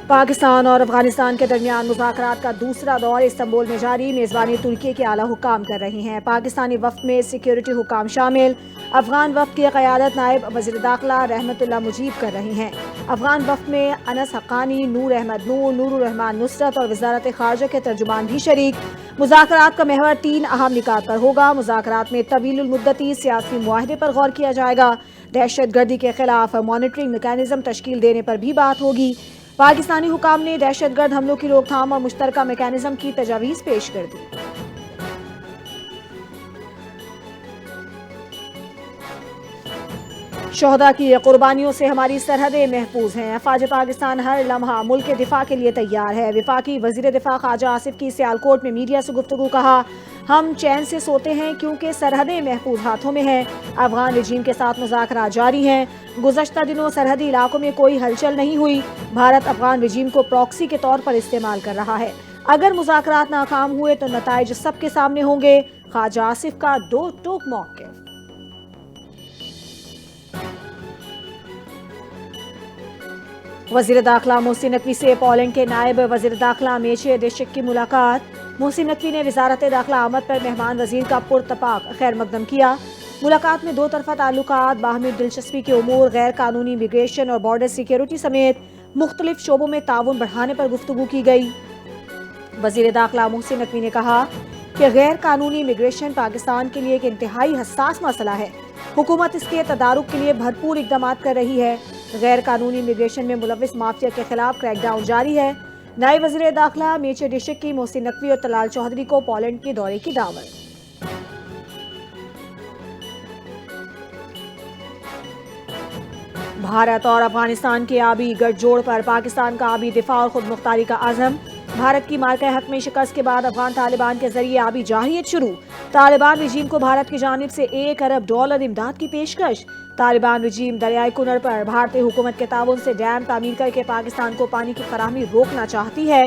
پاکستان اور افغانستان کے درمیان مذاکرات کا دوسرا دور استنبول میں جاری، میزبانی ترکی کے اعلیٰ حکام کر رہے ہیں۔ پاکستانی وفد میں سیکیورٹی حکام شامل، افغان وفد کی قیادت نائب وزیر داخلہ رحمت اللہ مجیب کر رہے ہیں۔ افغان وفد میں انس حقانی، نور احمد نور، نور الرحمان نصرت اور وزارت خارجہ کے ترجمان بھی شریک۔ مذاکرات کا محور 3 اہم نکات پر ہوگا۔ مذاکرات میں طویل المدتی سیاسی معاہدے پر غور کیا جائے گا، دہشت گردی کے خلاف مانیٹرنگ میکانزم تشکیل دینے پر بھی بات ہوگی۔ پاکستانی حکام نے دہشت گرد حملوں کی روک تھام اور مشترکہ میکانزم کی تجاویز پیش کر دی۔ شہداء کی قربانیوں سے ہماری سرحدیں محفوظ ہیں، فوج پاکستان ہر لمحہ ملک کے دفاع کے لیے تیار ہے۔ وفاقی وزیر دفاع خواجہ آصف کی سیالکوٹ میں میڈیا سے گفتگو، کہا ہم چین سے سوتے ہیں کیونکہ سرحدیں محفوظ ہاتھوں میں ہیں۔ افغان رجیم کے ساتھ مذاکرات جاری ہیں۔ گزشتہ دنوں سرحدی علاقوں میں کوئی ہلچل نہیں ہوئی۔ بھارت افغان رجیم کو پراکسی کے طور پر استعمال کر رہا ہے۔ اگر مذاکرات ناکام ہوئے تو نتائج سب کے سامنے ہوں گے۔ خواجہ آصف کا دو ٹوک موقف۔ وزیر داخلہ محسن نقوی سے پولینڈ کے نائب وزیر داخلہ میچے ڈیشک کی ملاقات۔ محسن نقوی نے وزارت داخلہ آمد پر مہمان وزیر کا پرتپاک خیر مقدم کیا۔ ملاقات میں دو طرفہ تعلقات، باہمی دلچسپی کے امور، غیر قانونی امیگریشن اور بارڈر سیکیورٹی سمیت مختلف شعبوں میں تعاون بڑھانے پر گفتگو کی گئی۔ وزیر داخلہ محسن نقوی نے کہا کہ غیر قانونی امیگریشن پاکستان کے لیے ایک انتہائی حساس مسئلہ ہے۔ حکومت اس کے تدارک کے لیے بھرپور اقدامات کر رہی ہے۔ غیر قانونی امیگریشن میں ملوث مافیا کے خلاف کریک ڈاؤن جاری ہے۔ نائب وزیر داخلہ میچے ڈیشک کی محسن نقوی اور طلال چودھری کو پولینڈ کے دورے کی دعوت۔ بھارت اور افغانستان کے آبی گٹھ جوڑ پر پاکستان کا آبی دفاع اور خود مختاری کا عزم۔ بھارت کی مارکہ حق میں شکست کے بعد افغان طالبان کے ذریعے آبی جارحیت شروع۔ طالبان رجیم کو بھارت کی جانب سے $1 ارب امداد کی پیشکش۔ طالبان رجیم دریائے کنر پر بھارتی حکومت کے تعاون سے ڈیم تعمیر کر کے پاکستان کو پانی کی فراہمی روکنا چاہتی ہے۔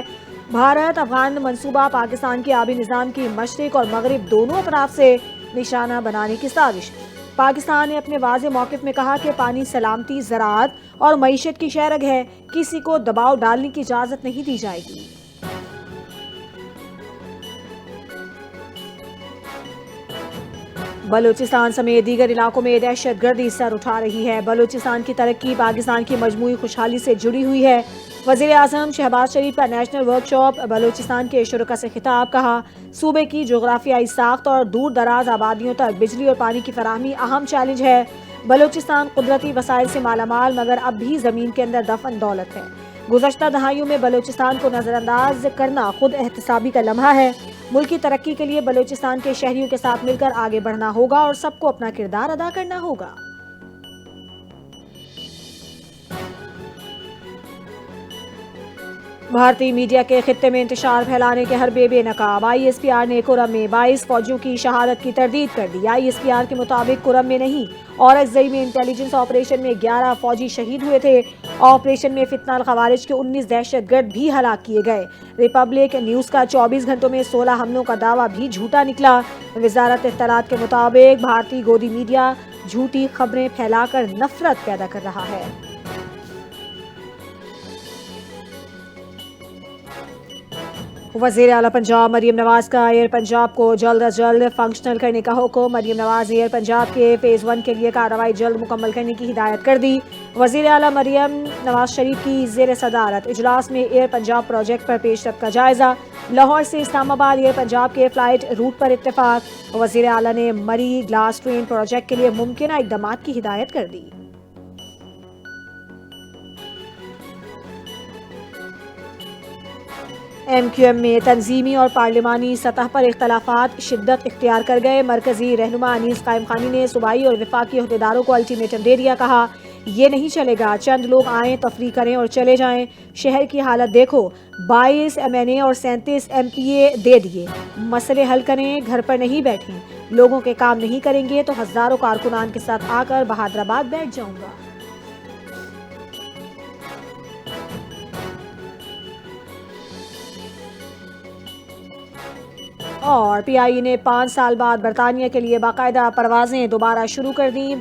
بھارت افغان منصوبہ پاکستان کے آبی نظام کی مشرق اور مغرب دونوں اطراف سے نشانہ بنانے کی سازش۔ پاکستان نے اپنے واضح موقف میں کہا کہ پانی سلامتی، زراعت اور معیشت کی شہرگ ہے، کسی کو دباؤ ڈالنے کی اجازت نہیں دی جائے گی۔ بلوچستان سمیت دیگر علاقوں میں دہشت گردی سر اٹھا رہی ہے۔ بلوچستان کی ترقی پاکستان کی مجموعی خوشحالی سے جڑی ہوئی ہے۔ وزیر اعظم شہباز شریف کا نیشنل ورکشاپ بلوچستان کے شرکاء سے خطاب، کہا صوبے کی جغرافیائی ساخت اور دور دراز آبادیوں تک بجلی اور پانی کی فراہمی اہم چیلنج ہے۔ بلوچستان قدرتی وسائل سے مالا مال مگر اب بھی زمین کے اندر دفن دولت ہے۔ گزشتہ دہائیوں میں بلوچستان کو نظر انداز کرنا خود احتسابی کا لمحہ ہے۔ ملکی ترقی کے لیے بلوچستان کے شہریوں کے ساتھ مل کر آگے بڑھنا ہوگا اور سب کو اپنا کردار ادا کرنا ہوگا۔ بھارتی میڈیا کے خطے میں انتشار پھیلانے کے حربے بے نقاب۔ ISPR نے کرم میں 22 فوجیوں کی شہادت کی تردید کر دی۔ ISPR کے مطابق کرم میں نہیں، اورکزئی میں انٹیلیجنس آپریشن میں 11 فوجی شہید ہوئے تھے۔ آپریشن میں فتنہ الخوارج کے 19 دہشت گرد بھی ہلاک کیے گئے۔ ریپبلک نیوز کا 24 گھنٹوں میں 16 حملوں کا دعویٰ بھی جھوٹا نکلا۔ وزارت اطلاعات کے مطابق بھارتی گودی میڈیا جھوٹی خبریں پھیلا کر نفرت پیدا کر رہا ہے۔ وزیر اعلیٰ پنجاب مریم نواز کا ایئر پنجاب کو جلد از جلد فنکشنل کرنے کا حکم۔ مریم نواز نے ایئر پنجاب کے فیز 1 کے لیے کارروائی جلد مکمل کرنے کی ہدایت کر دی۔ وزیر اعلیٰ مریم نواز شریف کی زیر صدارت اجلاس میں ایئر پنجاب پروجیکٹ پر پیش رفت کا جائزہ۔ لاہور سے اسلام آباد ایئر پنجاب کے فلائٹ روٹ پر اتفاق۔ وزیر اعلیٰ نے مری گلاس ٹرین پروجیکٹ کے لیے ممکنہ اقدامات کی ہدایت کر دی۔ MQM میں تنظیمی اور پارلیمانی سطح پر اختلافات شدت اختیار کر گئے۔ مرکزی رہنما انیس قائم خانی نے صوبائی اور وفاقی عہدیداروں کو الٹیمیٹم دے دیا، کہا یہ نہیں چلے گا چند لوگ آئیں تفریح کریں اور چلے جائیں۔ شہر کی حالت دیکھو، 22 MNA اور 37 MPA دے دیے، مسئلے حل کریں، گھر پر نہیں بیٹھیں۔ لوگوں کے کام نہیں کریں گے تو ہزاروں کارکنان کے ساتھ آ کر بہادرآباد بیٹھ جاؤں گا۔ اور PIE نے 5 سال بعد برطانیہ کے لیے باقاعدہ پروازیں دوبارہ شروع کر دیں۔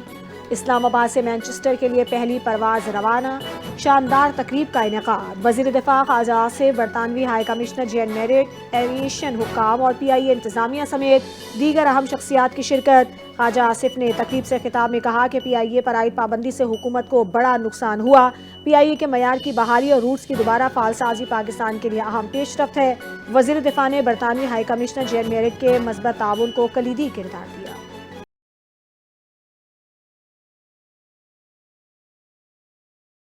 اسلام آباد سے مانچسٹر کے لیے پہلی پرواز روانہ۔ شاندار تقریب کا انعقاد۔ وزیر دفاع خواجہ آصف، برطانوی high commissioner Jane Marriott, aviation حکام اور پی آئی اے انتظامیہ سمیت دیگر اہم شخصیات کی شرکت۔ خواجہ آصف نے تقریب سے خطاب میں کہا کہ پی آئی اے پر عائد پابندی سے حکومت کو بڑا نقصان ہوا۔ پی آئی اے کے معیار کی بحالی اور روٹس کی دوبارہ فعال سازی پاکستان کے لیے اہم پیش رفت ہے۔ وزیر دفاع نے برطانوی high commissioner Jane Marriott کے مثبت تعاون کو کلیدی کردار دیا۔